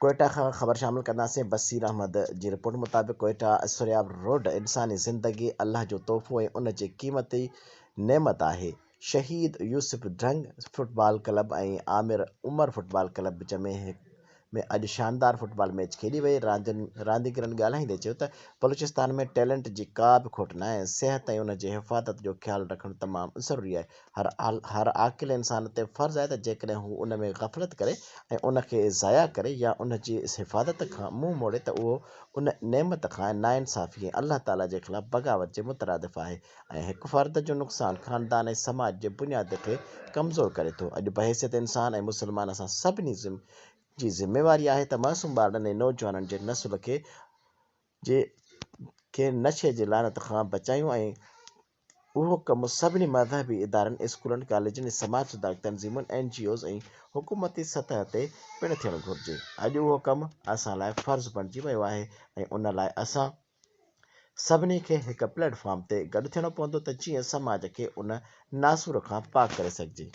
कोयटा खां ख़बर शामिल कंदासीं। बसीर अहमद जी रिपोर्ट मुताबिक़ कोयटा सुरियाब रोड इंसानी ज़िंदगी अल्लाह जो तोहफ़ो ऐं उन जी क़ीमती नेमत आहे। शहीद यूसुफ ढंग फुटबॉल क्लब ऐं आमिर उमर फुटबॉल क्लब विच में अॼु शानदार फुटबॉल मैच खेॾी वई। रांदीगरनि ॻाल्हाईंदे चयो त बलूचिस्तान में टैलेंट जी का बि खोट न आहे। सिहत ऐं उन जे हिफ़ाज़त जो ख़्यालु रखणु तमामु ज़रूरी आहे। हर आकिल इंसान ते फ़र्ज़ु आहे त जेकॾहिं हू उन में ग़फ़लत करे ऐं उन खे ज़ाया करे या उन जी हिफ़ाज़त खां मुंहुं मोड़े त उहो उन नेमत खां नाइंसाफ़ी ऐं अल्लाह ताला जे ख़िलाफ़ु बग़ावत जे मुतरादिफ़ आहे ऐं हिकु फ़र्द जो नुक़सानु ख़ानदान ऐं समाज जे बुनियाद खे कमज़ोर करे थो। अॼु बहैसियत इंसान ऐं मुस्लमान असां सभिनी जी ज़िम्मेवारी आहे त मासूम ॿारनि ऐं नौजवाननि जे नसुल खे नशे जी लानत खां बचायूं ऐं उहो कमु सभिनी मज़हबी इदारनि स्कूलनि कॉलेजनि समाज सुधारक तंज़ीमुनि NGOs ऐं हुकूमती सतह ते पिणु थियणु घुरिजे। अॼु उहो कमु असां लाइ फ़र्ज़ु बणिजी वियो आहे ऐं उन लाइ असां सभिनी खे हिकु प्लेटफॉर्म ते गॾु थियणो पवंदो त जीअं समाज खे उन नासूर खां पाक करे सघिजे।